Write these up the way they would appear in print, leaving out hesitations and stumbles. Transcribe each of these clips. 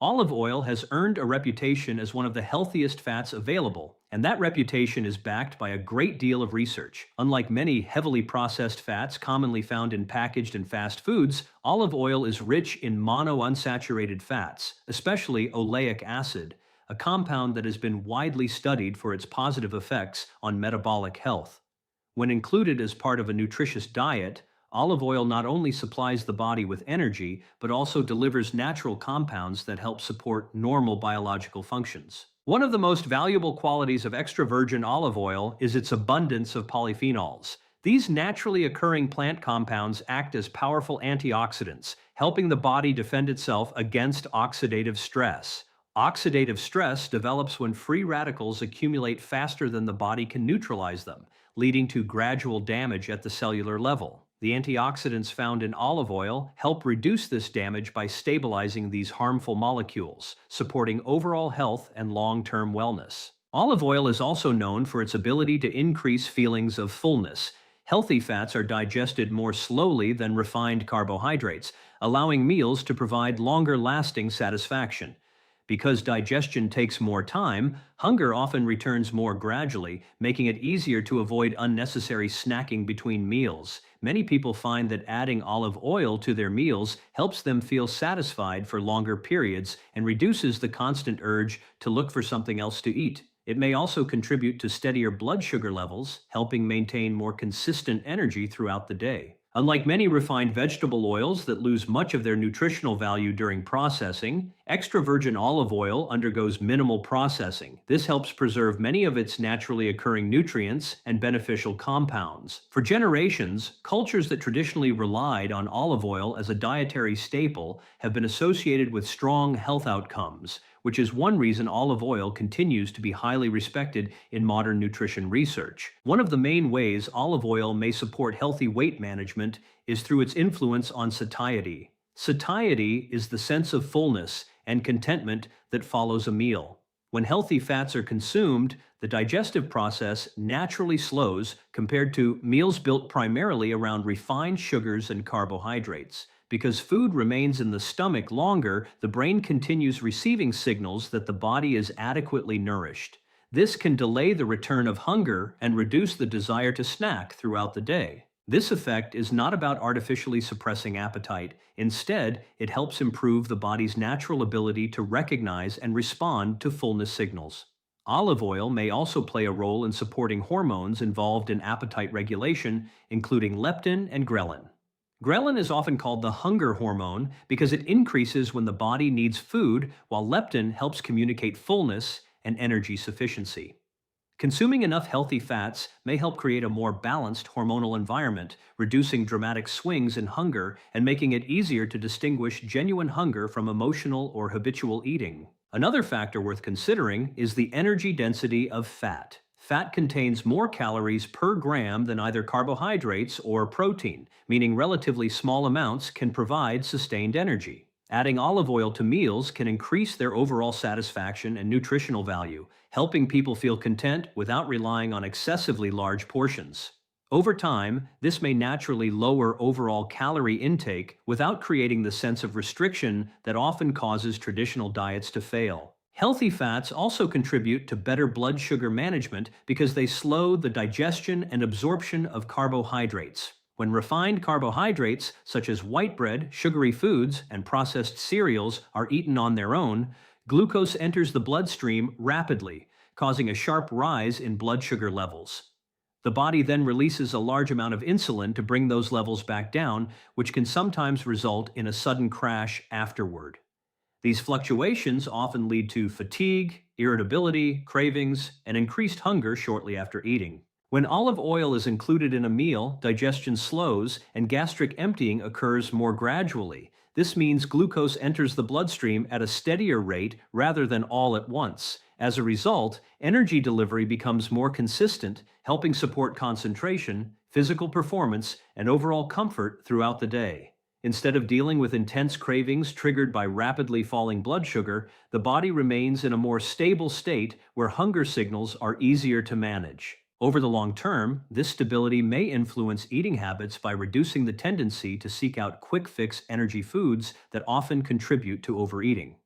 Olive oil has earned a reputation as one of the healthiest fats available, and that reputation is backed by a great deal of research. Unlike many heavily processed fats commonly found in packaged and fast foods, olive oil is rich in monounsaturated fats, especially oleic acid, a compound that has been widely studied for its positive effects on metabolic health. When included as part of a nutritious diet, olive oil not only supplies the body with energy, but also delivers natural compounds that help support normal biological functions. One of the most valuable qualities of extra virgin olive oil is its abundance of polyphenols. These naturally occurring plant compounds act as powerful antioxidants, helping the body defend itself against oxidative stress. Oxidative stress develops when free radicals accumulate faster than the body can neutralize them, leading to gradual damage at the cellular level. The antioxidants found in olive oil help reduce this damage by stabilizing these harmful molecules, supporting overall health and long-term wellness. Olive oil is also known for its ability to increase feelings of fullness. Healthy fats are digested more slowly than refined carbohydrates, allowing meals to provide longer-lasting satisfaction. Because digestion takes more time, hunger often returns more gradually, making it easier to avoid unnecessary snacking between meals. Many people find that adding olive oil to their meals helps them feel satisfied for longer periods and reduces the constant urge to look for something else to eat. It may also contribute to steadier blood sugar levels, helping maintain more consistent energy throughout the day. Unlike many refined vegetable oils that lose much of their nutritional value during processing, extra virgin olive oil undergoes minimal processing. This helps preserve many of its naturally occurring nutrients and beneficial compounds. For generations, cultures that traditionally relied on olive oil as a dietary staple have been associated with strong health outcomes, which is one reason olive oil continues to be highly respected in modern nutrition research. One of the main ways olive oil may support healthy weight management is through its influence on satiety. Satiety is the sense of fullness and contentment that follows a meal. When healthy fats are consumed, the digestive process naturally slows compared to meals built primarily around refined sugars and carbohydrates. Because food remains in the stomach longer, the brain continues receiving signals that the body is adequately nourished. This can delay the return of hunger and reduce the desire to snack throughout the day. This effect is not about artificially suppressing appetite. Instead, it helps improve the body's natural ability to recognize and respond to fullness signals. Olive oil may also play a role in supporting hormones involved in appetite regulation, including leptin and ghrelin. Ghrelin is often called the hunger hormone because it increases when the body needs food, while leptin helps communicate fullness and energy sufficiency. Consuming enough healthy fats may help create a more balanced hormonal environment, reducing dramatic swings in hunger and making it easier to distinguish genuine hunger from emotional or habitual eating. Another factor worth considering is the energy density of fat. Fat contains more calories per gram than either carbohydrates or protein, meaning relatively small amounts can provide sustained energy. Adding olive oil to meals can increase their overall satisfaction and nutritional value, helping people feel content without relying on excessively large portions. Over time, this may naturally lower overall calorie intake without creating the sense of restriction that often causes traditional diets to fail. Healthy fats also contribute to better blood sugar management because they slow the digestion and absorption of carbohydrates. When refined carbohydrates, such as white bread, sugary foods, and processed cereals, are eaten on their own, glucose enters the bloodstream rapidly, causing a sharp rise in blood sugar levels. The body then releases a large amount of insulin to bring those levels back down, which can sometimes result in a sudden crash afterward. These fluctuations often lead to fatigue, irritability, cravings, and increased hunger shortly after eating. When olive oil is included in a meal, digestion slows and gastric emptying occurs more gradually. This means glucose enters the bloodstream at a steadier rate rather than all at once. As a result, energy delivery becomes more consistent, helping support concentration, physical performance, and overall comfort throughout the day. Instead of dealing with intense cravings triggered by rapidly falling blood sugar, the body remains in a more stable state where hunger signals are easier to manage. Over the long term, this stability may influence eating habits by reducing the tendency to seek out quick-fix energy foods that often contribute to overeating.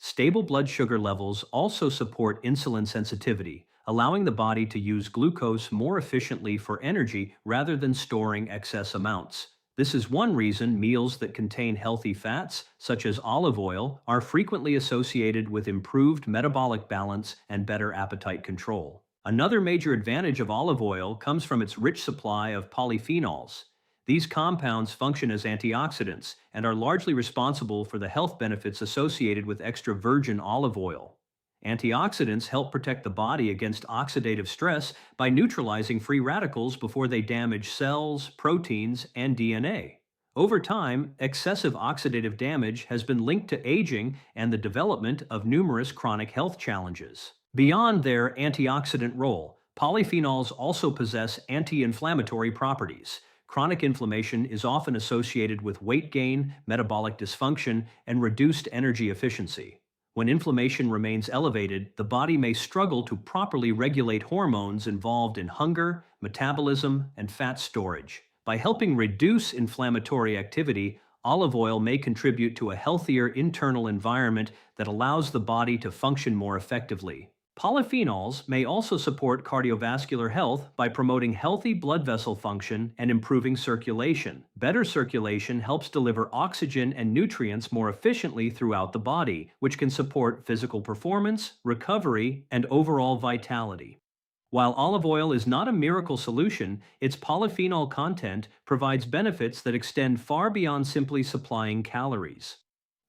Stable blood sugar levels also support insulin sensitivity, allowing the body to use glucose more efficiently for energy rather than storing excess amounts. This is one reason meals that contain healthy fats, such as olive oil, are frequently associated with improved metabolic balance and better appetite control. Another major advantage of olive oil comes from its rich supply of polyphenols. These compounds function as antioxidants and are largely responsible for the health benefits associated with extra virgin olive oil. Antioxidants help protect the body against oxidative stress by neutralizing free radicals before they damage cells, proteins, and DNA. Over time, excessive oxidative damage has been linked to aging and the development of numerous chronic health challenges. Beyond their antioxidant role, polyphenols also possess anti-inflammatory properties. Chronic inflammation is often associated with weight gain, metabolic dysfunction, and reduced energy efficiency. When inflammation remains elevated, the body may struggle to properly regulate hormones involved in hunger, metabolism, and fat storage. By helping reduce inflammatory activity, olive oil may contribute to a healthier internal environment that allows the body to function more effectively. Polyphenols may also support cardiovascular health by promoting healthy blood vessel function and improving circulation. Better circulation helps deliver oxygen and nutrients more efficiently throughout the body, which can support physical performance, recovery, and overall vitality. While olive oil is not a miracle solution, its polyphenol content provides benefits that extend far beyond simply supplying calories.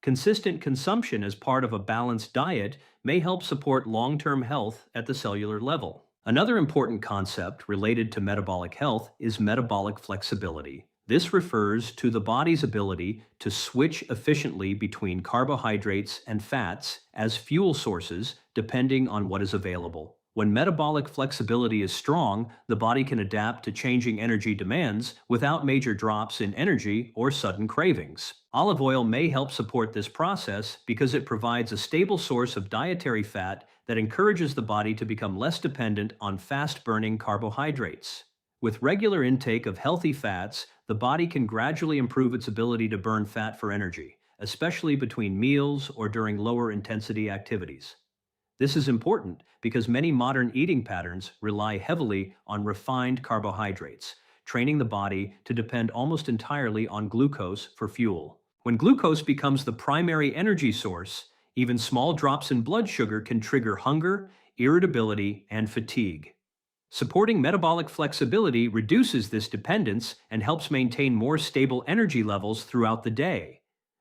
Consistent consumption as part of a balanced diet may help support long-term health at the cellular level. Another important concept related to metabolic health is metabolic flexibility. This refers to the body's ability to switch efficiently between carbohydrates and fats as fuel sources depending on what is available. When metabolic flexibility is strong, the body can adapt to changing energy demands without major drops in energy or sudden cravings. Olive oil may help support this process because it provides a stable source of dietary fat that encourages the body to become less dependent on fast-burning carbohydrates. With regular intake of healthy fats, the body can gradually improve its ability to burn fat for energy, especially between meals or during lower-intensity activities. This is important because many modern eating patterns rely heavily on refined carbohydrates, training the body to depend almost entirely on glucose for fuel. When glucose becomes the primary energy source, even small drops in blood sugar can trigger hunger, irritability, and fatigue. Supporting metabolic flexibility reduces this dependence and helps maintain more stable energy levels throughout the day.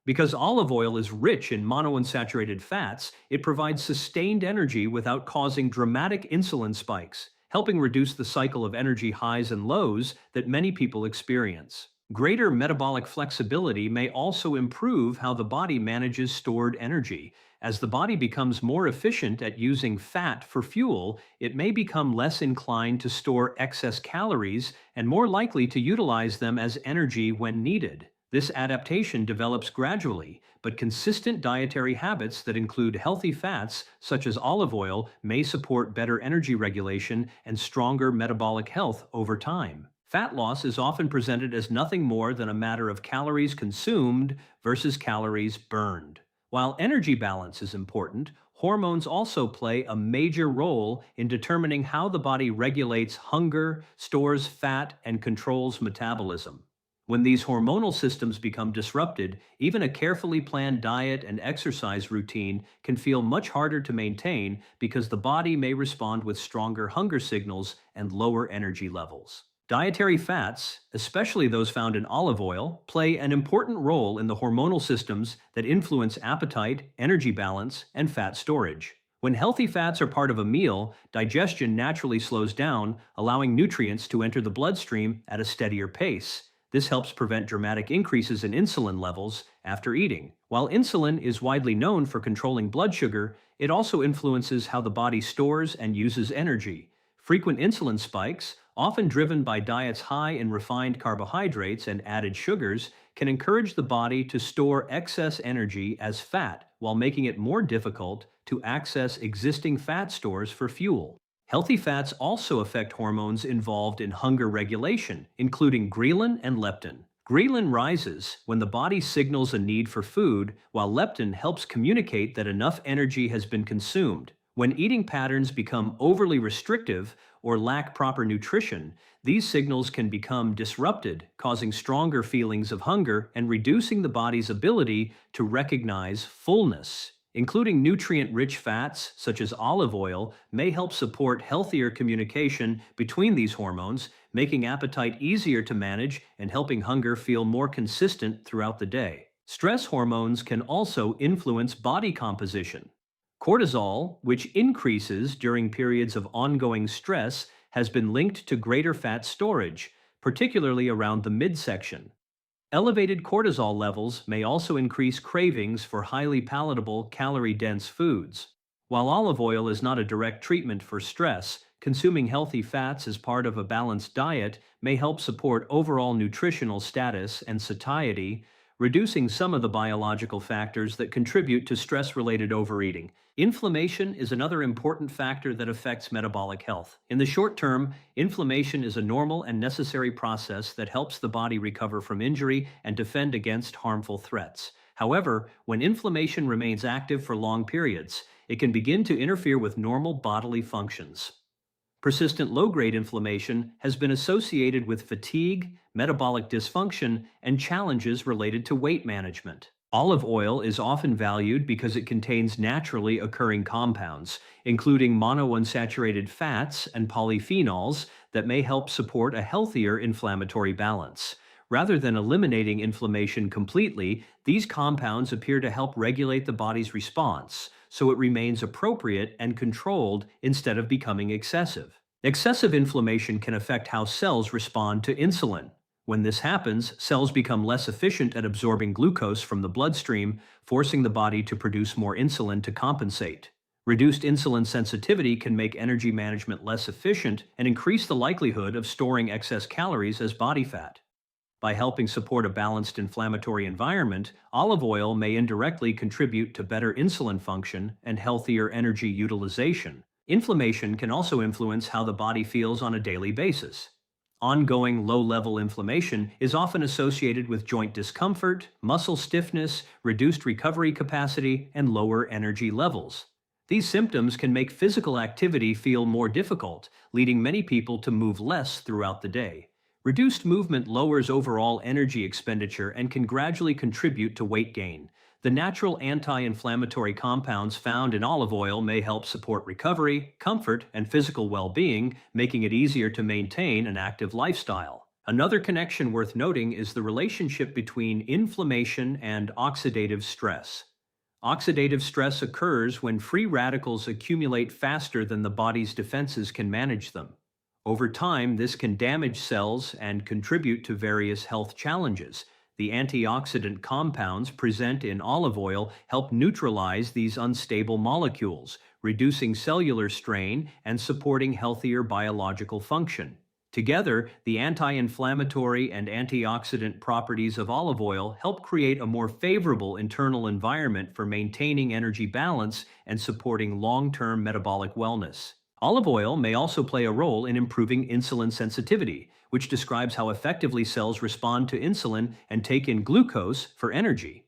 Because olive oil is rich in monounsaturated fats, it provides sustained energy without causing dramatic insulin spikes, helping reduce the cycle of energy highs and lows that many people experience. Greater metabolic flexibility may also improve how the body manages stored energy. As the body becomes more efficient at using fat for fuel, it may become less inclined to store excess calories and more likely to utilize them as energy when needed. This adaptation develops gradually, but consistent dietary habits that include healthy fats, such as olive oil, may support better energy regulation and stronger metabolic health over time. Fat loss is often presented as nothing more than a matter of calories consumed versus calories burned. While energy balance is important, hormones also play a major role in determining how the body regulates hunger, stores fat, and controls metabolism. When these hormonal systems become disrupted, even a carefully planned diet and exercise routine can feel much harder to maintain because the body may respond with stronger hunger signals and lower energy levels. Dietary fats, especially those found in olive oil, play an important role in the hormonal systems that influence appetite, energy balance, and fat storage. When healthy fats are part of a meal, digestion naturally slows down, allowing nutrients to enter the bloodstream at a steadier pace. This helps prevent dramatic increases in insulin levels after eating. While insulin is widely known for controlling blood sugar, it also influences how the body stores and uses energy. Frequent insulin spikes, often driven by diets high in refined carbohydrates and added sugars, can encourage the body to store excess energy as fat while making it more difficult to access existing fat stores for fuel. Healthy fats also affect hormones involved in hunger regulation, including ghrelin and leptin. Ghrelin rises when the body signals a need for food, while leptin helps communicate that enough energy has been consumed. When eating patterns become overly restrictive or lack proper nutrition, these signals can become disrupted, causing stronger feelings of hunger and reducing the body's ability to recognize fullness. Including nutrient-rich fats, such as olive oil, may help support healthier communication between these hormones, making appetite easier to manage and helping hunger feel more consistent throughout the day. Stress hormones can also influence body composition. Cortisol, which increases during periods of ongoing stress, has been linked to greater fat storage, particularly around the midsection. Elevated cortisol levels may also increase cravings for highly palatable, calorie-dense foods. While olive oil is not a direct treatment for stress, consuming healthy fats as part of a balanced diet may help support overall nutritional status and satiety, reducing some of the biological factors that contribute to stress-related overeating. Inflammation is another important factor that affects metabolic health. In the short term, inflammation is a normal and necessary process that helps the body recover from injury and defend against harmful threats. However, when inflammation remains active for long periods, it can begin to interfere with normal bodily functions. Persistent low-grade inflammation has been associated with fatigue, metabolic dysfunction, and challenges related to weight management. Olive oil is often valued because it contains naturally occurring compounds, including monounsaturated fats and polyphenols that may help support a healthier inflammatory balance. Rather than eliminating inflammation completely, these compounds appear to help regulate the body's response, so it remains appropriate and controlled instead of becoming excessive. Excessive inflammation can affect how cells respond to insulin. When this happens, cells become less efficient at absorbing glucose from the bloodstream, forcing the body to produce more insulin to compensate. Reduced insulin sensitivity can make energy management less efficient and increase the likelihood of storing excess calories as body fat. By helping support a balanced inflammatory environment, olive oil may indirectly contribute to better insulin function and healthier energy utilization. Inflammation can also influence how the body feels on a daily basis. Ongoing low-level inflammation is often associated with joint discomfort, muscle stiffness, reduced recovery capacity, and lower energy levels. These symptoms can make physical activity feel more difficult, leading many people to move less throughout the day. Reduced movement lowers overall energy expenditure and can gradually contribute to weight gain. The natural anti-inflammatory compounds found in olive oil may help support recovery, comfort, and physical well-being, making it easier to maintain an active lifestyle. Another connection worth noting is the relationship between inflammation and oxidative stress. Oxidative stress occurs when free radicals accumulate faster than the body's defenses can manage them. Over time, this can damage cells and contribute to various health challenges. The antioxidant compounds present in olive oil help neutralize these unstable molecules, reducing cellular strain and supporting healthier biological function. Together, the anti-inflammatory and antioxidant properties of olive oil help create a more favorable internal environment for maintaining energy balance and supporting long-term metabolic wellness. Olive oil may also play a role in improving insulin sensitivity, which describes how effectively cells respond to insulin and take in glucose for energy.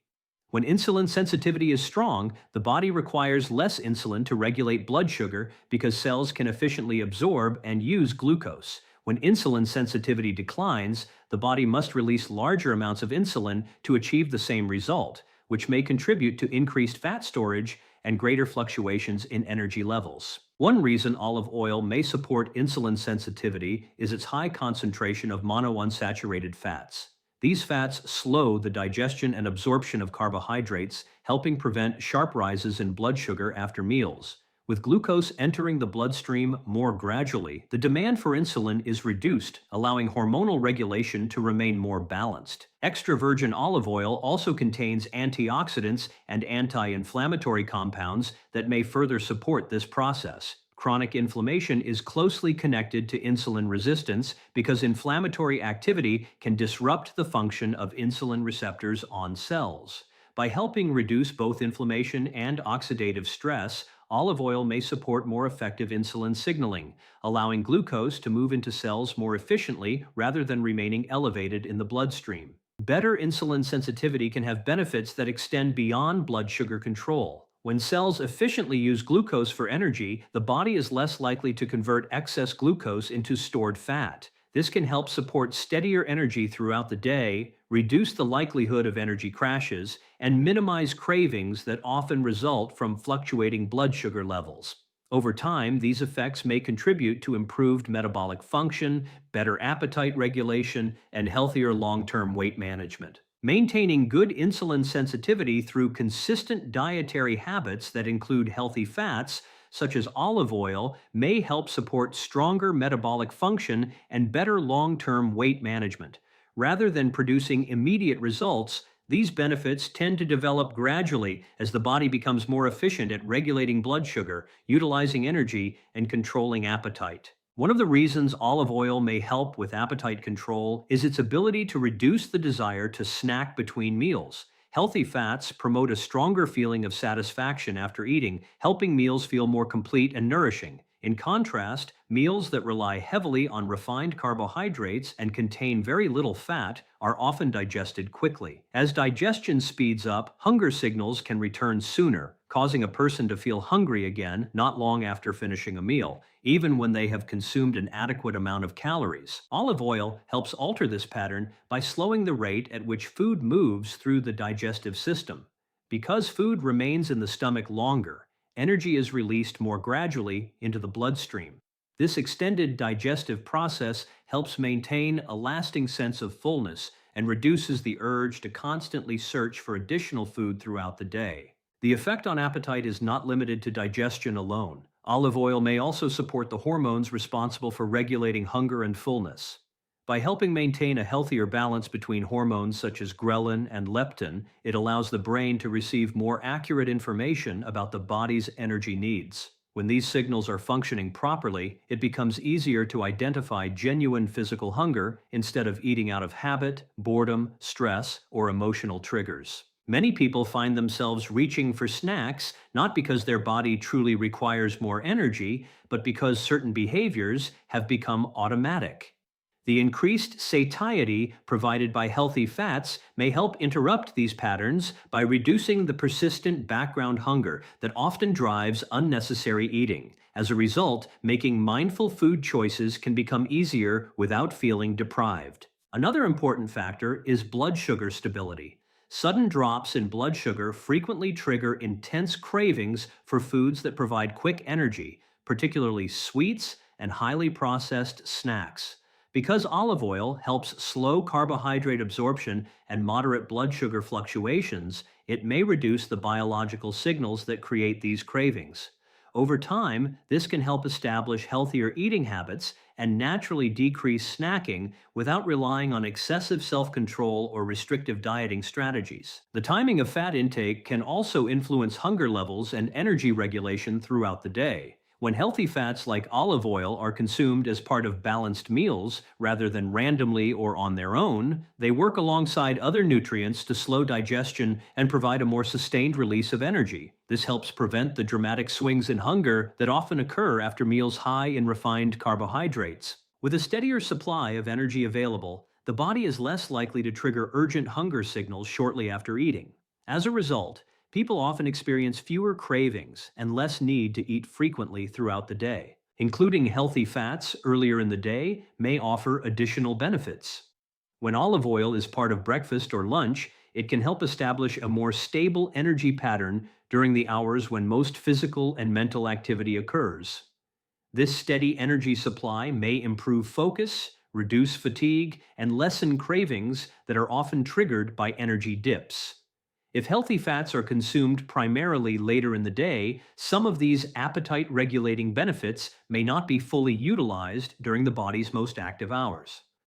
When insulin sensitivity is strong, the body requires less insulin to regulate blood sugar because cells can efficiently absorb and use glucose. When insulin sensitivity declines, the body must release larger amounts of insulin to achieve the same result, which may contribute to increased fat storage and greater fluctuations in energy levels. One reason olive oil may support insulin sensitivity is its high concentration of monounsaturated fats. These fats slow the digestion and absorption of carbohydrates, helping prevent sharp rises in blood sugar after meals. With glucose entering the bloodstream more gradually, the demand for insulin is reduced, allowing hormonal regulation to remain more balanced. Extra virgin olive oil also contains antioxidants and anti-inflammatory compounds that may further support this process. Chronic inflammation is closely connected to insulin resistance because inflammatory activity can disrupt the function of insulin receptors on cells. By helping reduce both inflammation and oxidative stress, olive oil may support more effective insulin signaling, allowing glucose to move into cells more efficiently rather than remaining elevated in the bloodstream. Better insulin sensitivity can have benefits that extend beyond blood sugar control. When cells efficiently use glucose for energy, the body is less likely to convert excess glucose into stored fat. This can help support steadier energy throughout the day, reduce the likelihood of energy crashes, and minimize cravings that often result from fluctuating blood sugar levels. Over time, these effects may contribute to improved metabolic function, better appetite regulation, and healthier long-term weight management. Maintaining good insulin sensitivity through consistent dietary habits that include healthy fats, such as olive oil, may help support stronger metabolic function and better long-term weight management. Rather than producing immediate results, these benefits tend to develop gradually as the body becomes more efficient at regulating blood sugar, utilizing energy, and controlling appetite. One of the reasons olive oil may help with appetite control is its ability to reduce the desire to snack between meals. Healthy fats promote a stronger feeling of satisfaction after eating, helping meals feel more complete and nourishing. In contrast, meals that rely heavily on refined carbohydrates and contain very little fat are often digested quickly. As digestion speeds up, hunger signals can return sooner, causing a person to feel hungry again not long after finishing a meal, even when they have consumed an adequate amount of calories. Olive oil helps alter this pattern by slowing the rate at which food moves through the digestive system. Because food remains in the stomach longer, energy is released more gradually into the bloodstream. This extended digestive process helps maintain a lasting sense of fullness and reduces the urge to constantly search for additional food throughout the day. The effect on appetite is not limited to digestion alone. Olive oil may also support the hormones responsible for regulating hunger and fullness. By helping maintain a healthier balance between hormones such as ghrelin and leptin, it allows the brain to receive more accurate information about the body's energy needs. When these signals are functioning properly, it becomes easier to identify genuine physical hunger instead of eating out of habit, boredom, stress, or emotional triggers. Many people find themselves reaching for snacks not because their body truly requires more energy, but because certain behaviors have become automatic. The increased satiety provided by healthy fats may help interrupt these patterns by reducing the persistent background hunger that often drives unnecessary eating. As a result, making mindful food choices can become easier without feeling deprived. Another important factor is blood sugar stability. Sudden drops in blood sugar frequently trigger intense cravings for foods that provide quick energy, particularly sweets and highly processed snacks. Because olive oil helps slow carbohydrate absorption and moderate blood sugar fluctuations, it may reduce the biological signals that create these cravings. Over time, this can help establish healthier eating habits and naturally decrease snacking without relying on excessive self-control or restrictive dieting strategies. The timing of fat intake can also influence hunger levels and energy regulation throughout the day. When healthy fats like olive oil are consumed as part of balanced meals rather than randomly or on their own, they work alongside other nutrients to slow digestion and provide a more sustained release of energy. This helps prevent the dramatic swings in hunger that often occur after meals high in refined carbohydrates. With a steadier supply of energy available, the body is less likely to trigger urgent hunger signals shortly after eating. As a result, people often experience fewer cravings and less need to eat frequently throughout the day. Including healthy fats earlier in the day may offer additional benefits. When olive oil is part of breakfast or lunch, it can help establish a more stable energy pattern during the hours when most physical and mental activity occurs. This steady energy supply may improve focus, reduce fatigue, and lessen cravings that are often triggered by energy dips. If healthy fats are consumed primarily later in the day, some of these appetite-regulating benefits may not be fully utilized during the body's most active hours.